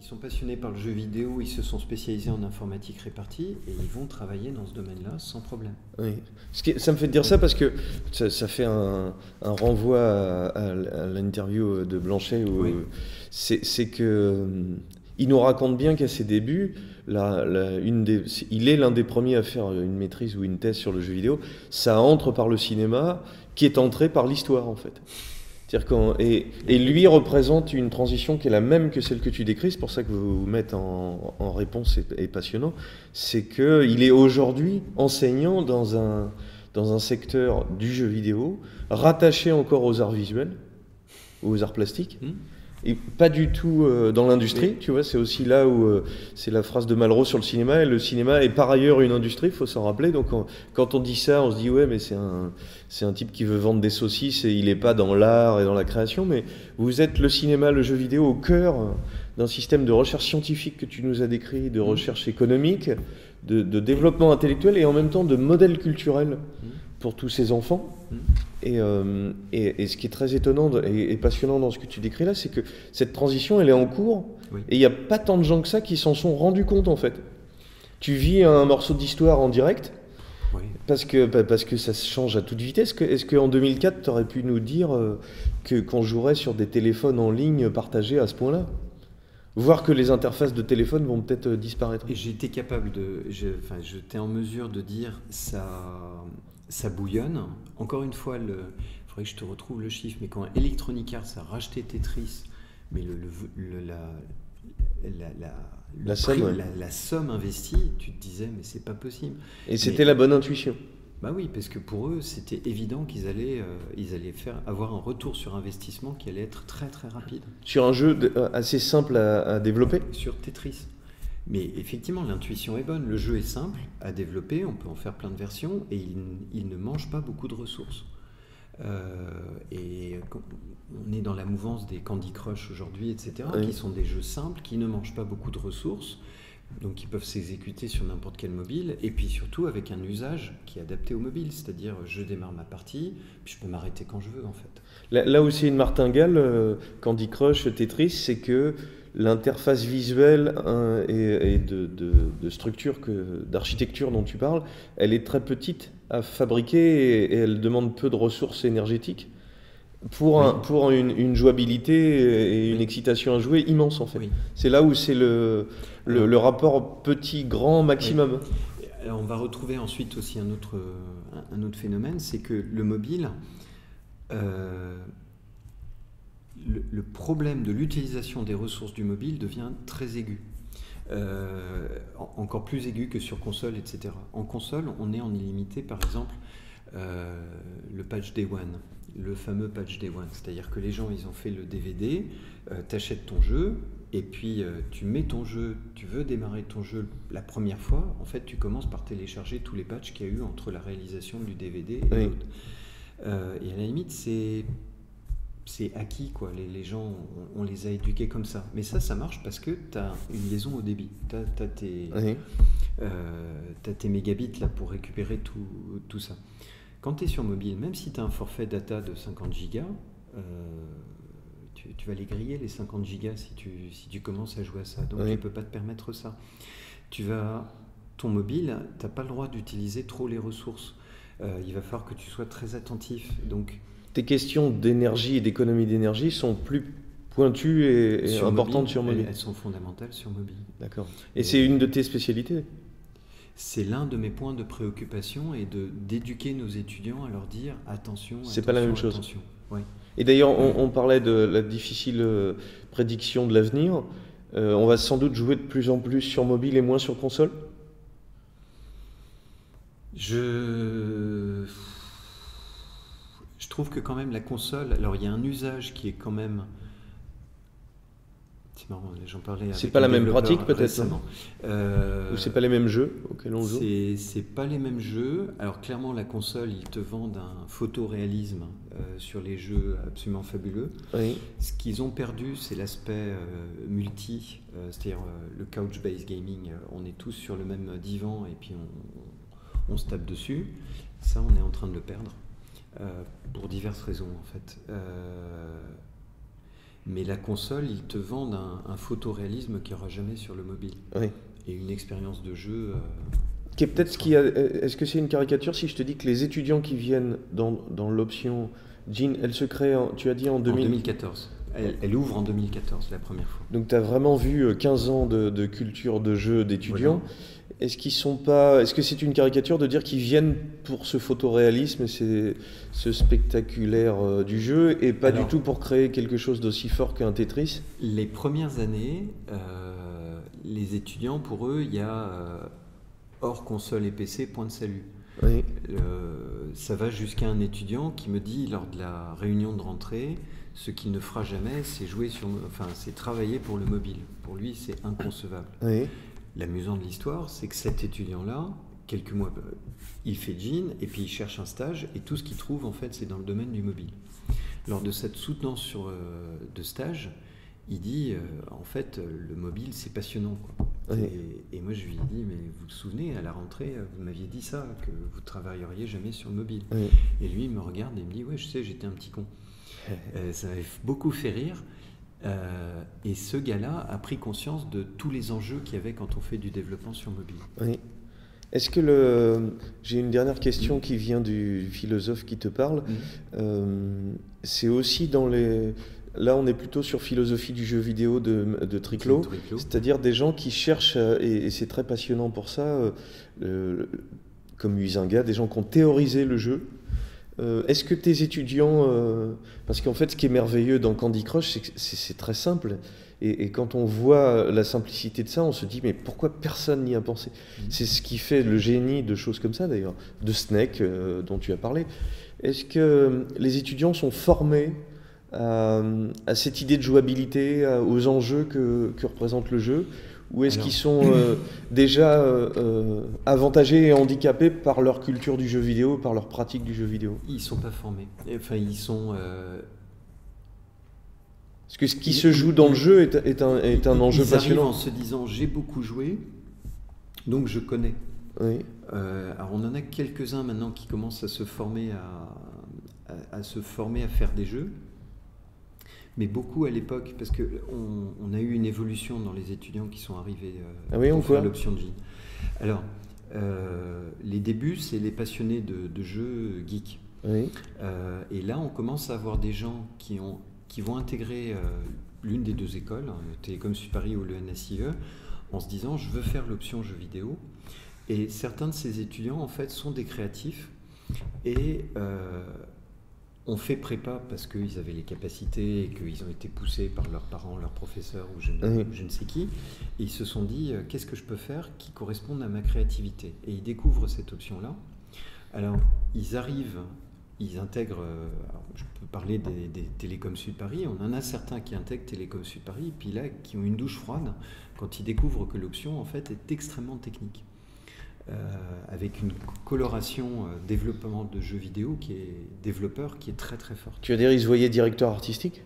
sont passionnés par le jeu vidéo, ils se sont spécialisés en informatique répartie et ils vont travailler dans ce domaine-là sans problème. Oui. Ça me fait dire ça parce que ça fait un renvoi à l'interview de Blanchet où Oui. c'est que il nous raconte bien qu'à ses débuts, il est l'un des premiers à faire une maîtrise ou une thèse sur le jeu vidéo. Ça entre par le cinéma qui est entré par l'histoire en fait. Et lui représente une transition qui est la même que celle que tu décris, c'est pour ça que vous mettez en réponse est passionnant, c'est qu'il est aujourd'hui enseignant dans un secteur du jeu vidéo, rattaché encore aux arts visuels, aux arts plastiques, et pas du tout dans l'industrie, tu vois, c'est aussi là où c'est la phrase de Malraux sur le cinéma, et le cinéma est par ailleurs une industrie, il faut s'en rappeler, donc quand on dit ça, on se dit ouais mais c'est un type qui veut vendre des saucisses et il n'est pas dans l'art et dans la création, mais vous êtes le cinéma, le jeu vidéo au cœur d'un système de recherche scientifique que tu nous as décrit, de recherche économique, de développement intellectuel et en même temps de modèle culturel pour tous ces enfants. Et ce qui est très étonnant et passionnant dans ce que tu décris là, c'est que cette transition, elle est en cours. Oui. Et il n'y a pas tant de gens que ça qui s'en sont rendus compte, en fait. Tu vis un morceau d'histoire en direct, Oui. parce que ça se change à toute vitesse. Est-ce qu'en 2004, tu aurais pu nous dire qu'on jouerait sur des téléphones en ligne partagés à ce point-là? Voir que les interfaces de téléphone vont peut-être disparaître. Et j'étais capable j'étais en mesure de dire ça bouillonne. Encore une fois, il faudrait que je te retrouve le chiffre, mais quand Electronic Arts a racheté Tetris, mais La somme, ouais. la somme investie, tu te disais, mais c'est pas possible. Et c'était la bonne intuition. Bah oui, parce que pour eux, c'était évident qu'ils allaient avoir un retour sur investissement qui allait être très très rapide. Sur un jeu assez simple à développer. Sur Tetris. Mais effectivement, l'intuition est bonne. Le jeu est simple à développer, on peut en faire plein de versions, et il ne mange pas beaucoup de ressources. Et on est dans la mouvance des Candy Crush aujourd'hui, etc., Oui. qui sont des jeux simples, qui ne mangent pas beaucoup de ressources, donc qui peuvent s'exécuter sur n'importe quel mobile, et puis surtout avec un usage qui est adapté au mobile, c'est-à-dire je démarre ma partie, puis je peux m'arrêter quand je veux en fait. Là où c'est une martingale, Candy Crush, Tetris, c'est que l'interface visuelle et de structure, d'architecture dont tu parles, elle est très petite à fabriquer et elle demande peu de ressources énergétiques pour une jouabilité et une excitation à jouer immense en fait. Oui. C'est là où c'est le rapport petit-grand maximum. Oui. Alors on va retrouver ensuite aussi un autre phénomène, c'est que le mobile, le problème de l'utilisation des ressources du mobile devient très aigu. Encore plus aigu que sur console, etc. En console, on est en illimité, par exemple, le patch Day One, le fameux patch Day One. C'est-à-dire que les gens, ils ont fait le DVD, t'achètes ton jeu, et puis tu mets ton jeu, tu veux démarrer ton jeu la première fois, en fait, tu commences par télécharger tous les patchs qu'il y a eu entre la réalisation du DVD et Oui. l'autre. Et à la limite, c'est acquis, quoi. Les gens, on les a éduqués comme ça. Mais ça marche parce que tu as une liaison au débit. Tu as tes mégabits là, pour récupérer tout ça. Quand tu es sur mobile, même si tu as un forfait data de 50 gigas, tu vas les griller, les 50 gigas, si tu commences à jouer à ça. Donc tu ne peux pas te permettre ça. Ton mobile, tu n'as pas le droit d'utiliser trop les ressources. Il va falloir que tu sois très attentif. Donc, tes questions d'énergie et d'économie d'énergie sont plus pointues et importantes sur mobile. Elles sont fondamentales sur mobile. D'accord. Et c'est une de tes spécialités? C'est l'un de mes points de préoccupation et d'éduquer nos étudiants à leur dire attention. C'est pas la même chose. Attention. Ouais. Et d'ailleurs, on parlait de la difficile prédiction de l'avenir. On va sans doute jouer de plus en plus sur mobile et moins sur console. Je trouve que quand même la console, alors il y a un usage qui est quand même, c'est marrant, j'en parlais. C'est pas la même pratique peut-être, récemment. Ou c'est pas les mêmes jeux auxquels on joue? C'est pas les mêmes jeux. Alors clairement la console, ils te vendent un photoréalisme sur les jeux absolument fabuleux. Oui. Ce qu'ils ont perdu, c'est l'aspect multi, c'est-à-dire le couch-based gaming. On est tous sur le même divan et puis on se tape dessus. Ça, on est en train de le perdre. Pour diverses raisons en fait. Mais la console, ils te vendent un photoréalisme qu'il n'y aura jamais sur le mobile. Oui. Et une expérience de jeu... Qui est peut-être est-ce que c'est une caricature si je te dis que les étudiants qui viennent dans l'option Jean, elle se crée, tu as dit en 2014. Elle ouvre en 2014, la première fois. Donc tu as vraiment vu 15 ans de culture de jeu d'étudiants. Voilà. Est-ce que c'est une caricature de dire qu'ils viennent pour ce photoréalisme, ce spectaculaire du jeu, et pas du tout pour créer quelque chose d'aussi fort qu'un Tetris? Les premières années, les étudiants, pour eux, il y a hors console et PC, point de salut. Oui. Ça va jusqu'à un étudiant qui me dit, lors de la réunion de rentrée, ce qu'il ne fera jamais, c'est travailler pour le mobile. Pour lui, c'est inconcevable. Oui. L'amusant de l'histoire, c'est que cet étudiant-là, quelques mois, il fait Jean et puis il cherche un stage et tout ce qu'il trouve, en fait, c'est dans le domaine du mobile. Lors de cette soutenance de stage, il dit, en fait, le mobile, c'est passionnant, quoi. Oui. Et moi, je lui ai dit, mais vous vous souvenez, à la rentrée, vous m'aviez dit ça, que vous ne travailleriez jamais sur le mobile. Oui. Et lui, il me regarde et me dit, ouais, je sais, j'étais un petit con. Ça m'avait beaucoup fait rire. Et ce gars-là a pris conscience de tous les enjeux qu'il y avait quand on fait du développement sur mobile. Oui. Est-ce que j'ai une dernière question qui vient du philosophe qui te parle. C'est aussi dans les... Là, on est plutôt sur philosophie du jeu vidéo de Triclot, c'est-à-dire des gens qui cherchent, et c'est très passionnant pour ça, comme Huizinga, des gens qui ont théorisé le jeu. Est-ce que tes étudiants... parce qu'en fait, ce qui est merveilleux dans Candy Crush, c'est que c'est très simple. Et quand on voit la simplicité de ça, on se dit, mais pourquoi personne n'y a pensé? C'est ce qui fait le génie de choses comme ça, d'ailleurs, de Snake, dont tu as parlé. Est-ce que les étudiants sont formés à cette idée de jouabilité, aux enjeux que représente le jeu? Ou est-ce qu'ils sont déjà avantagés et handicapés par leur culture du jeu vidéo, par leur pratique du jeu vidéo? Ils ne sont pas formés. Enfin, ils sont... Parce que ce qui se joue dans le jeu est un enjeu passionnant. Ils arrivent en se disant, j'ai beaucoup joué, donc je connais. Oui. Alors on en a quelques-uns maintenant qui commencent à se former à faire des jeux. Mais beaucoup à l'époque, parce qu'on a eu une évolution dans les étudiants qui sont arrivés pour faire l'option de J. Alors, les débuts, c'est les passionnés de jeux geeks. Oui. Et là, on commence à avoir des gens qui vont intégrer l'une des deux écoles, le Télécom Sud Paris ou le NSIE, en se disant, je veux faire l'option jeux vidéo. Et certains de ces étudiants, en fait, sont des créatifs et... on fait prépa parce qu'ils avaient les capacités et qu'ils ont été poussés par leurs parents, leurs professeurs ou je ne sais qui. Et ils se sont dit, qu'est-ce que je peux faire qui corresponde à ma créativité? Et ils découvrent cette option-là. Alors, ils arrivent, ils intègrent, je peux parler des Télécom Sud Paris, on en a certains qui intègrent Télécom Sud Paris, et puis là, qui ont une douche froide quand ils découvrent que l'option, en fait, est extrêmement technique. Avec une coloration développement de jeux vidéo qui est très très forte. Tu veux dire, ils se voyaient directeur artistique?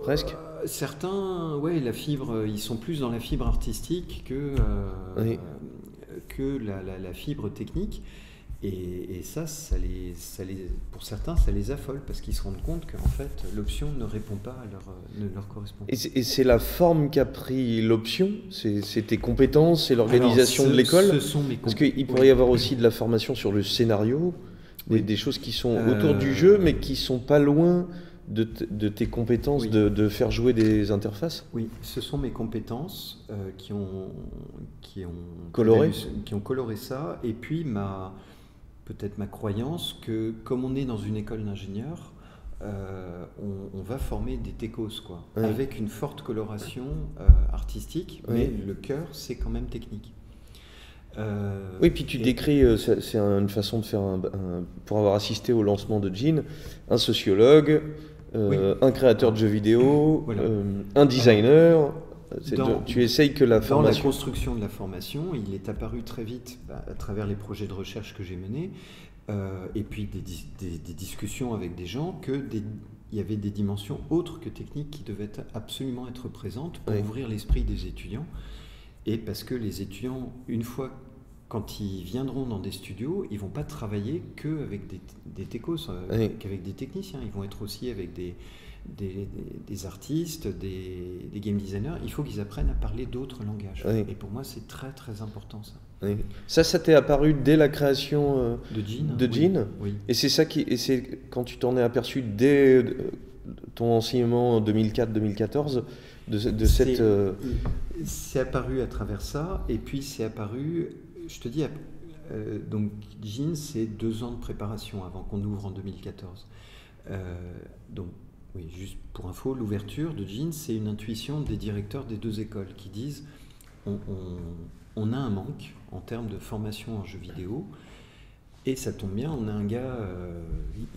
Presque. Certains, ouais, la fibre, ils sont plus dans la fibre artistique que la fibre technique. Et ça pour certains, ça les affole parce qu'ils se rendent compte qu'en fait, l'option ne répond pas ne leur correspond. Et c'est la forme qu'a pris l'option? C'est tes compétences, c'est l'organisation de l'école? Ce sont mes compétences. Parce qu'il pourrait y avoir aussi de la formation sur le scénario, des choses qui sont autour du jeu, mais qui sont pas loin de tes compétences de faire jouer des interfaces? Oui, ce sont mes compétences qui ont coloré ça, et puis peut-être ma croyance que comme on est dans une école d'ingénieurs, on va former des techos, avec une forte coloration artistique, mais le cœur, c'est quand même technique. Oui, puis tu décris, c'est une façon de faire, pour avoir assisté au lancement de Jean, un sociologue, un créateur de jeux vidéo, un designer... tu essayes que la formation... Dans la construction de la formation, il est apparu très vite, à travers les projets de recherche que j'ai menés, et puis des discussions avec des gens, qu'il y avait des dimensions autres que techniques qui devaient absolument être présentes pour ouvrir l'esprit des étudiants. Et parce que les étudiants, une fois, quand ils viendront dans des studios, ils ne vont pas travailler qu'avec des techos, qu'avec des techniciens. Ils vont être aussi avec des artistes, des game designers, il faut qu'ils apprennent à parler d'autres langages. Oui. Et pour moi, c'est très très important ça. Oui. Ça t'est apparu dès la création De Gin. de Gin. Oui. Et c'est ça et c'est quand tu t'en es aperçu dès ton enseignement en 2004-2014 de cette... C'est apparu à travers ça, et puis c'est apparu, je te dis, donc Gin, c'est 2 ans de préparation avant qu'on ouvre en 2014. Donc, oui, juste pour info, l'ouverture de Gin, c'est une intuition des directeurs des 2 écoles qui disent on a un manque en termes de formation en jeux vidéo, et ça tombe bien, on a un gars,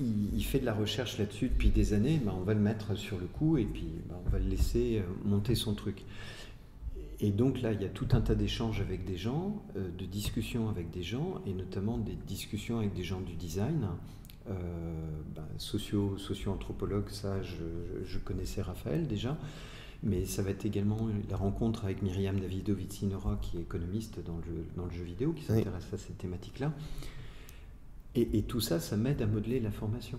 il fait de la recherche là-dessus depuis des années, on va le mettre sur le coup, et puis on va le laisser monter son truc. Et donc là, il y a tout un tas d'échanges avec des gens, de discussions avec des gens, et notamment des discussions avec des gens du design. Socio-anthropologue, ça je connaissais Raphaël déjà, mais ça va être également la rencontre avec Myriam Davidovitz-Sinora, qui est économiste dans le jeu vidéo, qui s'intéresse à cette thématique-là. Et tout ça, ça m'aide à modeler la formation.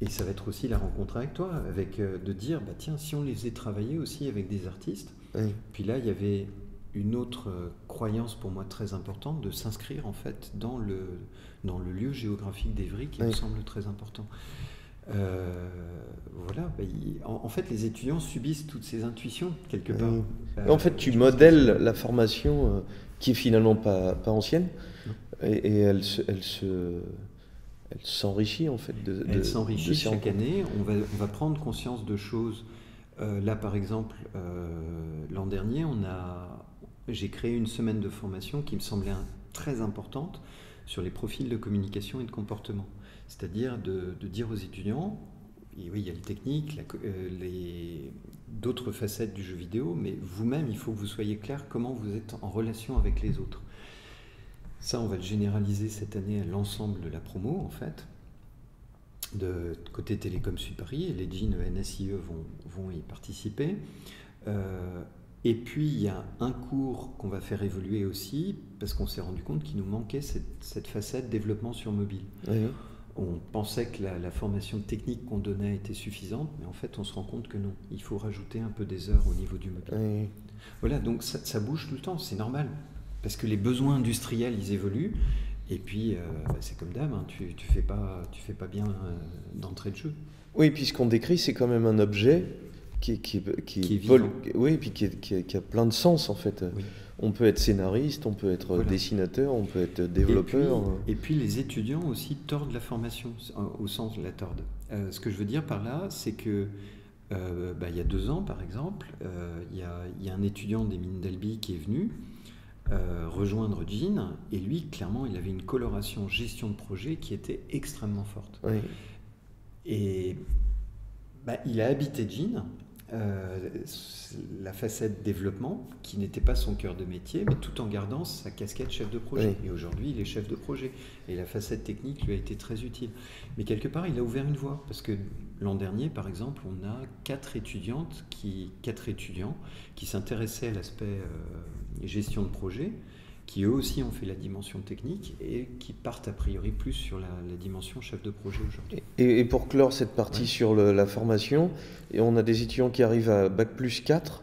Et ça va être aussi la rencontre avec toi, de dire, tiens, si on les faisait travailler aussi avec des artistes. Oui. Puis là, il y avait une autre croyance pour moi très importante, de s'inscrire en fait dans le lieu géographique d'Évry, qui me semble très important. Voilà, en fait, les étudiants subissent toutes ces intuitions quelque part. En fait, tu modèles la formation qui est finalement pas ancienne, et elle s'enrichit en fait elle s'enrichit chaque année. On va prendre conscience de choses. Là, par exemple, l'an dernier, j'ai créé une semaine de formation qui me semblait très importante sur les profils de communication et de comportement. C'est-à-dire de dire aux étudiants, et oui, il y a les techniques, d'autres facettes du jeu vidéo, mais vous-même, il faut que vous soyez clair comment vous êtes en relation avec les autres. Ça, on va le généraliser cette année à l'ensemble de la promo, en fait. De côté Télécom Sud Paris, et les Gin NSIE vont y participer. Et puis, il y a un cours qu'on va faire évoluer aussi, parce qu'on s'est rendu compte qu'il nous manquait cette facette développement sur mobile. Oui. On pensait que la formation technique qu'on donnait était suffisante, mais en fait, on se rend compte que non. Il faut rajouter un peu des heures au niveau du mobile. Oui. Voilà, donc ça bouge tout le temps, c'est normal. Parce que les besoins industriels, ils évoluent. Et puis, c'est comme d'hab, hein, tu fais pas bien d'entrée de jeu. Oui, puis ce qu'on décrit, c'est quand même un objet qui est vivant. Oui, puis qui a plein de sens en fait. Oui. On peut être scénariste, on peut être dessinateur, on peut être développeur. Et puis les étudiants aussi tordent la formation, au sens de la tordent. Ce que je veux dire par là, c'est que il y a 2 ans, par exemple, il y a un étudiant des mines d'Albi qui est venu rejoindre Gin, et lui, clairement, il avait une coloration gestion de projet qui était extrêmement forte. Oui. Et il a habité Gin, la facette développement, qui n'était pas son cœur de métier, mais tout en gardant sa casquette chef de projet. Oui. Et aujourd'hui, il est chef de projet. Et la facette technique lui a été très utile. Mais quelque part, il a ouvert une voie. Parce que l'an dernier, par exemple, on a 4 étudiants qui s'intéressaient à l'aspect gestion de projet, qui eux aussi ont fait la dimension technique et qui partent a priori plus sur la dimension chef de projet aujourd'hui. Et pour clore cette partie sur la formation, et on a des étudiants qui arrivent à Bac+4.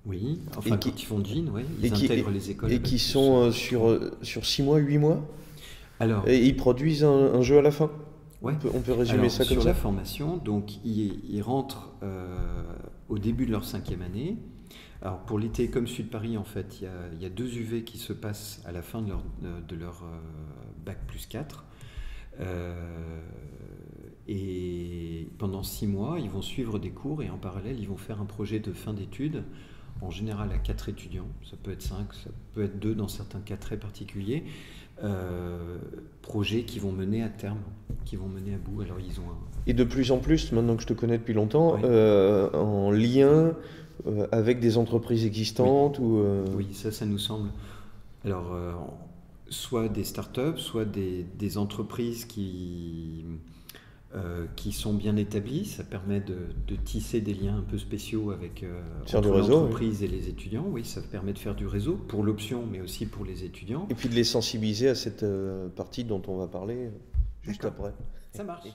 Oui, enfin quand ils font Gin, ils intègrent les écoles. Et qui sont sur 6 mois, 8 mois. Alors, et ils produisent un jeu à la fin. Ouais. On peut résumer ça comme ça. Sur la formation, donc ils rentrent au début de leur 5e année. Alors pour les Télécoms Sud Paris, en fait, il y a 2 UV qui se passent à la fin de leur Bac+4. Et pendant 6 mois, ils vont suivre des cours et en parallèle, ils vont faire un projet de fin d'études, en général à 4 étudiants. Ça peut être 5, ça peut être 2 dans certains cas très particuliers. Projets qui vont mener à terme, qui vont mener à bout. Alors ils ont Et de plus en plus, maintenant que je te connais depuis longtemps, en lien avec des entreprises existantes Oui, ça nous semble. Alors, soit des startups, soit des entreprises qui sont bien établies. Ça permet de tisser des liens un peu spéciaux entre l'entreprise et les étudiants. Oui, ça permet de faire du réseau pour l'option, mais aussi pour les étudiants. Et puis de les sensibiliser à cette partie dont on va parler juste après. Ça marche.